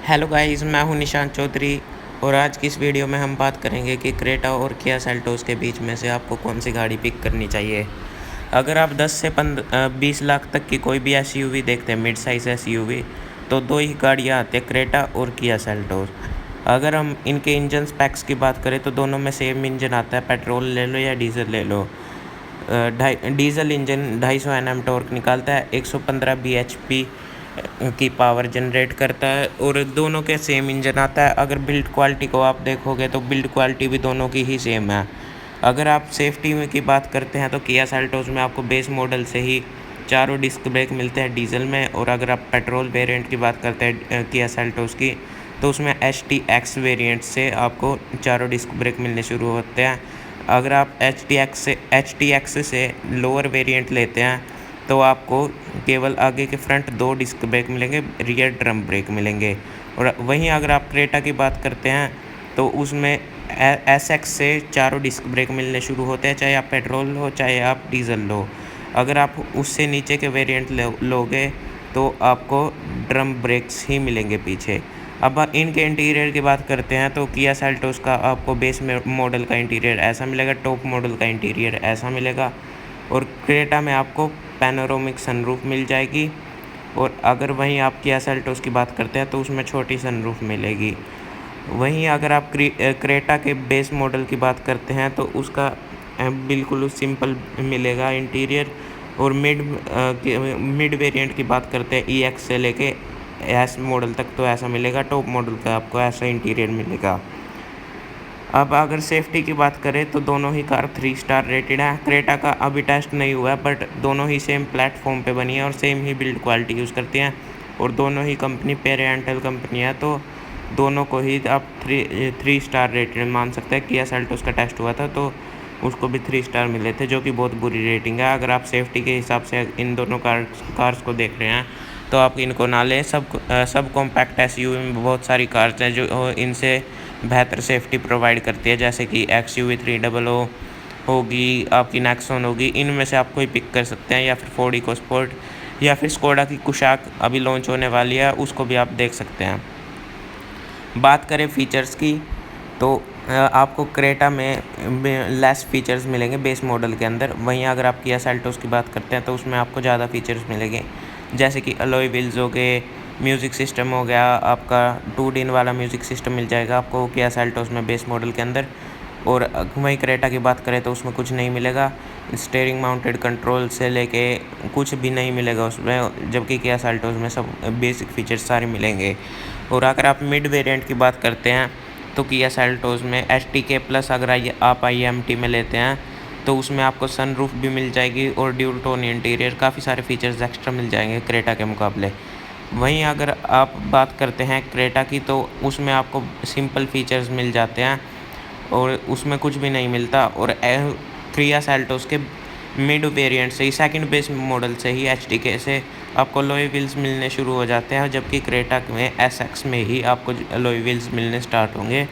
Hello guys, मैं हूं निशांत चौधरी और आज की इस वीडियो में हम बात करेंगे कि क्रेटा और किया सेल्टोस के बीच में से आपको कौन सी गाड़ी पिक करनी चाहिए। अगर आप 10 से 20 लाख तक की कोई भी एसयूवी देखते हैं, मिड साइज़ एसयूवी, तो दो ही गाड़ियां आती हैं, क्रेटा और किया सेल्टोस। अगर हम इनके इंजन स्पेक्स की बात करें तो दोनों में सेम इंजन आता है, पेट्रोल ले लो या डीजल ले लो। डीजल इंजन 250 एनएम टॉर्क निकालता है, 115 bhp की पावर जनरेट करता है और दोनों के सेम इंजन आता है। अगर बिल्ड क्वालिटी को आप देखोगे तो बिल्ड क्वालिटी भी दोनों की ही सेम है। अगर आप सेफ्टी में की बात करते हैं तो किया सेल्टोस में आपको बेस मॉडल से ही चारों डिस्क ब्रेक मिलते हैं डीजल में, और अगर आप पेट्रोल वेरिएंट की बात करते हैं किया सेल्टोस की, तो उसमें HTX वेरिएंट से आपको चारों डिस्क ब्रेक मिलने शुरू होते हैं। अगर आप HTX से लोअर वेरिएंट लेते हैं तो आपको केवल आगे के फ्रंट 2 डिस्क ब्रेक मिलेंगे, रियर ड्रम ब्रेक मिलेंगे। और वहीं अगर आप क्रेटा की बात करते हैं तो उसमें SX से चारों डिस्क ब्रेक मिलने शुरू होते हैं, चाहे आप पेट्रोल लो चाहे आप डीजल लो। अगर आप उससे नीचे के वेरिएंट लोगे तो आपको ड्रम ब्रेक्स ही मिलेंगे पीछे। अब इनके इंटीरियर की बात करते हैं तो किया सेल्टोस का आपको बेस मॉडल का इंटीरियर ऐसा मिलेगा, टॉप मॉडल का इंटीरियर ऐसा मिलेगा, और क्रेटा में आपको पैनोरामिक सनरूफ मिल जाएगी। और अगर वहीं आप किया सेल्टोस की बात करते हैं तो उसमें छोटी सनरूफ मिलेगी। वहीं अगर आप क्रेटा के बेस मॉडल की बात करते हैं तो उसका बिल्कुल सिंपल मिलेगा इंटीरियर। और मिड वेरिएंट की बात करते हैं EX से लेके S मॉडल तक तो ऐसा मिलेगा, टॉप मॉडल का आपको ऐसा इंटीरियर मिलेगा। अब अगर सेफ्टी की बात करें तो दोनों ही कार 3 स्टार रेटेड है। क्रेटा का अभी टेस्ट नहीं हुआ है, बट दोनों ही सेम प्लेटफॉर्म पे बनी है और सेम ही बिल्ड क्वालिटी यूज़ करती हैं, और दोनों ही कंपनी पेरेंटल कंपनी है, तो दोनों को ही आप 3 स्टार रेटेड मान सकते हैं। किया सेल्टोस का टेस्ट हुआ था तो उसको भी 3 स्टार मिले थे, जो कि बहुत बुरी रेटिंग है। अगर आप सेफ्टी के हिसाब से इन दोनों कार्स को देख रहे हैं तो आप इनको ना लें। सब कॉम्पैक्ट एसयूवी में बहुत सारी कार्स हैं जो इनसे बेहतर सेफ्टी प्रोवाइड करती है, जैसे कि XUV 300 होगी, आपकी नेक्सॉन होगी। इनमें से आप कोई पिक कर सकते हैं, या फिर फोर्ड इकोस्पोर्ट या फिर स्कोडा की कुशाक अभी लॉन्च होने वाली है, उसको भी आप देख सकते हैं। बात करें फीचर्स की तो आपको क्रेटा में लेस फीचर्स मिलेंगे बेस मॉडल के अंदर। वहीं अगर आप किया सेल्टोस की बात करते हैं तो उसमें आपको ज़्यादा फीचर्स मिलेंगे, जैसे कि अलॉय व्हील्स हो गए, म्यूज़िक सिस्टम हो गया, आपका 2 दिन वाला म्यूज़िक सिस्टम मिल जाएगा आपको किया सेल्टोस में बेस मॉडल के अंदर। और वहीं क्रेटा की बात करें तो उसमें कुछ नहीं मिलेगा, स्टीयरिंग माउंटेड कंट्रोल से लेके कुछ भी नहीं मिलेगा उसमें, जबकि किया सेल्टोस में सब बेसिक फीचर्स सारे मिलेंगे। और अगर आप मिड वेरिएंट की बात करते हैं तो किया सेल्टोस में STK प्लस अगर आप IMT में लेते हैं तो उसमें आपको सनरूफ भी मिल जाएगी और ड्यूल टोन इंटीरियर, काफ़ी सारे फीचर्स एक्स्ट्रा मिल जाएंगे क्रेटा के मुकाबले। वहीं अगर आप बात करते हैं क्रेटा की तो उसमें आपको सिंपल फीचर्स मिल जाते हैं और उसमें कुछ भी नहीं मिलता। और किया सेल्टोस के मिड वेरिएंट से ही, सेकंड बेस मॉडल से ही HTK से आपको अलॉय व्हील्स मिलने शुरू हो जाते हैं, जबकि क्रेटा में SX में ही आपको अलॉय व्हील्स मिलने स्टार्ट होंगे।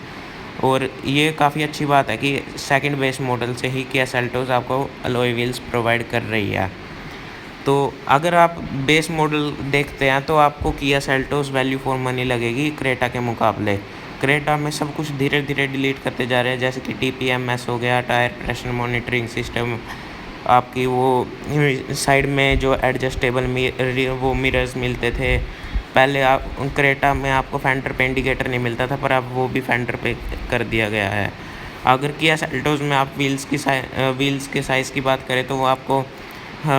और ये काफ़ी अच्छी बात है कि सेकंड बेस मॉडल से ही किया सेल्टोस आपको अलॉय व्हील्स प्रोवाइड कर रही है। तो अगर आप बेस मॉडल देखते हैं तो आपको Kia Seltos value for money लगेगी क्रेटा के मुकाबले। क्रेटा में सब कुछ धीरे धीरे डिलीट करते जा रहे हैं, जैसे कि TPMS हो गया, टायर प्रेशर मॉनिटरिंग सिस्टम, आपकी वो साइड में जो एडजस्टेबल वो मिरर्स मिलते थे। पहले आप क्रेटा में आपको फेंडर पे इंडिकेटर नहीं मिलता था, पर अब वो भी फेंडर पे कर दिया गया है। अगर किया सेल्टोस में आप व्हील्स के साइज़ की बात करें तो वो आपको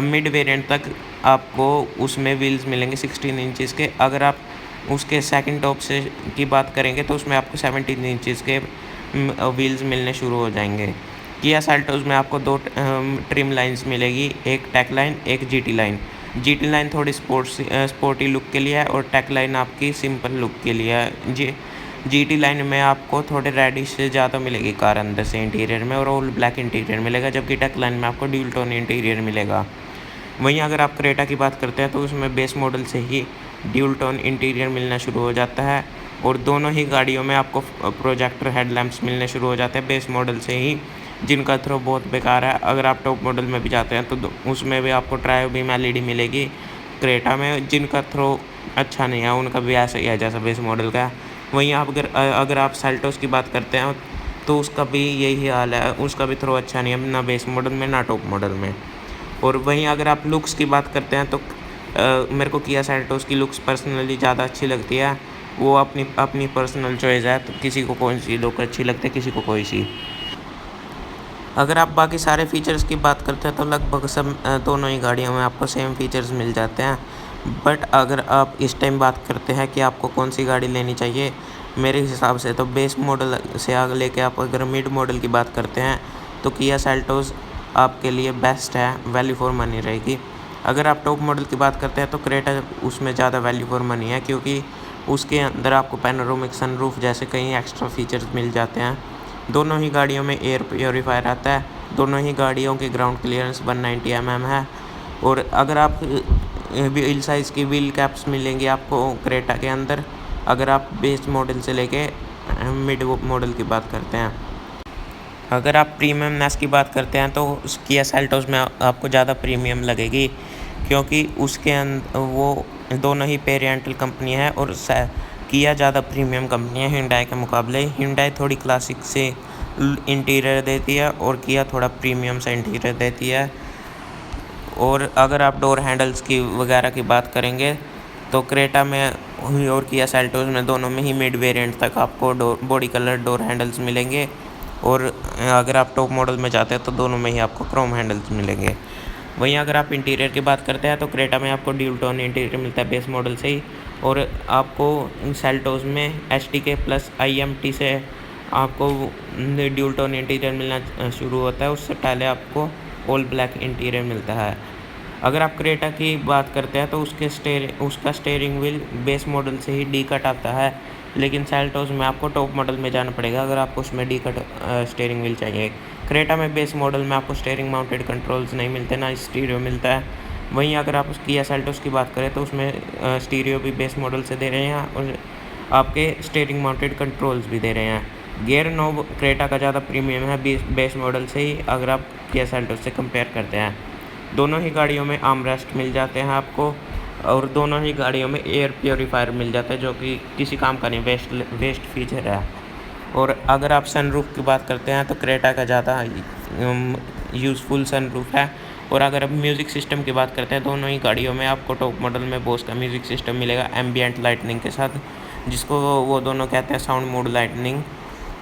मिड वेरिएंट तक आपको उसमें व्हील्स मिलेंगे 16 इंचज़ के। अगर आप उसके सेकंड टॉप से की बात करेंगे तो उसमें आपको 17 इंचज़ के व्हील्स मिलने शुरू हो जाएंगे। किया सेल्टोस में आपको 2 ट्रिम लाइंस मिलेगी, एक टेक लाइन, एक GT लाइन। GT लाइन थोड़ी स्पोर्टी लुक के लिए है और टेक लाइन आपकी सिंपल लुक के लिए है। GT लाइन में आपको थोड़े रेडिश से ज़्यादा मिलेगी कार अंदर से इंटीरियर में, और ऑल ब्लैक इंटीरियर मिलेगा, जबकि टेक लाइन में आपको ड्यूल टोन इंटीरियर मिलेगा। वहीं अगर आप क्रेटा की बात करते हैं तो उसमें बेस मॉडल से ही ड्यूल टोन इंटीरियर मिलना शुरू हो जाता है, और दोनों ही गाड़ियों में आपको प्रोजेक्टर हेडलैम्प्स मिलने शुरू हो जाते हैं बेस मॉडल से ही, जिनका थ्रो बहुत बेकार है। अगर आप टॉप मॉडल में भी जाते हैं तो उसमें भी आपको ट्रायो बीम LED मिलेगी, क्रेटा में, जिनका थ्रो अच्छा नहीं है उनका भी ऐसा ही है जैसा बेस मॉडल का है। वहीं आप अगर आप सेल्टोस की बात करते हैं तो उसका भी यही हाल है, उसका भी थ्रो अच्छा नहीं है, ना बेस मॉडल में ना टॉप मॉडल में। और वहीं अगर आप लुक्स की बात करते हैं तो मेरे को किया सेल्टोस की लुक्स पर्सनली ज़्यादा अच्छी लगती है। वो अपनी पर्सनल चॉइस है, तो किसी को कौन सी लुक अच्छी लगती है, किसी को कोई सी। अगर आप बाकी सारे फीचर्स की बात करते हैं तो लगभग सब दोनों ही गाड़ियों में आपको सेम फीचर्स मिल जाते हैं। बट अगर आप इस टाइम बात करते हैं कि आपको कौन सी गाड़ी लेनी चाहिए, मेरे हिसाब से तो बेस मॉडल से आगे लेके आप अगर मिड मॉडल की बात करते हैं तो किया सेल्टोस आपके लिए बेस्ट है, वैल्यू फॉर मनी रहेगी। अगर आप टॉप मॉडल की बात करते हैं तो क्रेटा उसमें ज़्यादा वैल्यू फॉर मनी है, क्योंकि उसके अंदर आपको पैनोरामिक सनरूफ जैसे कई एक्स्ट्रा फीचर्स मिल जाते हैं। दोनों ही गाड़ियों में एयर प्योरीफायर आता है, दोनों ही गाड़ियों की ग्राउंड क्लियरेंस 190 mm है। और अगर आप व्हील साइज़ की व्हील कैप्स मिलेंगी आपको क्रेटा के अंदर, अगर आप बेस मॉडल से लेके मिड मॉडल की बात करते हैं। अगर आप प्रीमियमनेस की बात करते हैं तो किया सेल्टोस में आपको ज़्यादा प्रीमियम लगेगी, क्योंकि उसके अंदर वो दोनों ही पेरेंटल कंपनी है और किया ज़्यादा प्रीमियम कंपनी है हिंडई के मुकाबले। हिंडई थोड़ी क्लासिक से इंटीरियर देती है और किया थोड़ा प्रीमियम सा इंटीरियर देती है। और अगर आप डोर हैंडल्स की वगैरह की बात करेंगे तो क्रेटा में और किया सेल्टोस में दोनों में ही मिड वेरिएंट तक आपको बॉडी कलर डोर हैंडल्स मिलेंगे। और अगर आप टॉप मॉडल में जाते हैं तो दोनों में ही आपको क्रोम हैंडल्स मिलेंगे। वहीं अगर आप इंटीरियर की बात करते हैं तो क्रेटा में आपको ड्यूल टोन इंटीरियर मिलता है बेस मॉडल से ही, और आपको सेल्टोस में STK प्लस IMT से आपको ड्यूल टोन इंटीरियर मिलना शुरू होता है। उससे पहले आपको ऑल ब्लैक इंटीरियर मिलता है। अगर आप क्रेटा की बात करते हैं तो उसका स्टीयरिंग व्हील बेस मॉडल से ही डी कट आता है, लेकिन सेल्टोस में आपको टॉप मॉडल में जाना पड़ेगा अगर आपको उसमें डी कट स्टीयरिंग व्हील चाहिए। क्रेटा में बेस मॉडल में आपको स्टीयरिंग माउंटेड कंट्रोल्स नहीं मिलते, ना स्टीरियो मिलता है। वहीं अगर आप किया सेल्टोस की बात करें तो उसमें स्टीरियो भी बेस मॉडल से दे रहे हैं और आपके स्टीयरिंग माउंटेड कंट्रोल्स भी दे रहे हैं। गियर नोब क्रेटा का ज़्यादा प्रीमियम है बेस मॉडल से ही, अगर आप किया सेल्टोस से कंपेयर करते हैं। दोनों ही गाड़ियों में आर्मरेस्ट मिल जाते हैं आपको, और दोनों ही गाड़ियों में एयर प्योरीफायर मिल जाता है, जो कि किसी काम का नहीं, वेस्ट फीचर है। और अगर आप सनरूफ की बात करते हैं तो क्रेटा का ज़्यादा यूज़फुल सनरूफ है। और अगर आप म्यूज़िक सिस्टम की बात करते हैं, दोनों ही गाड़ियों में आपको टॉप मॉडल में बोस का म्यूज़िक सिस्टम मिलेगा एम्बिएंट लाइटनिंग के साथ, जिसको वो दोनों कहते हैं साउंड मोड लाइटनिंग।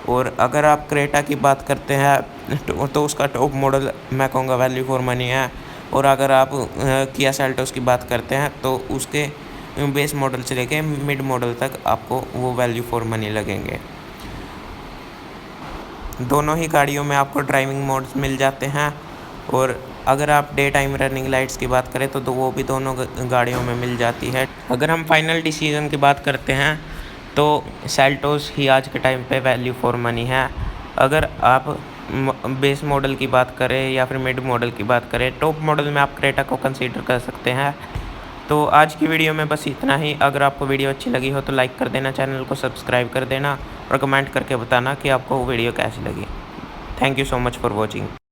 और अगर आप क्रेटा की बात करते हैं तो उसका टॉप मॉडल मैं कहूँगा वैल्यू फॉर मनी है। और अगर आप किया सेल्टोस की बात करते हैं तो उसके बेस मॉडल से लेके मिड मॉडल तक आपको वो वैल्यू फॉर मनी लगेंगे। दोनों ही गाड़ियों में आपको ड्राइविंग मोड्स मिल जाते हैं। और अगर आप डे टाइम रनिंग लाइट्स की बात करें तो वो भी दोनों गाड़ियों में मिल जाती है। अगर हम फाइनल डिसीजन की बात करते हैं तो सेल्टोस ही आज के टाइम पे वैल्यू फॉर मनी है। अगर आप बेस मॉडल की बात करें या फिर मिड मॉडल की बात करें, टॉप मॉडल में आप क्रेटा को कंसीडर कर सकते हैं। तो आज की वीडियो में बस इतना ही। अगर आपको वीडियो अच्छी लगी हो तो लाइक कर देना, चैनल को सब्सक्राइब कर देना और कमेंट करके बताना कि आपको वीडियो कैसी लगी। Thank you so much for watching.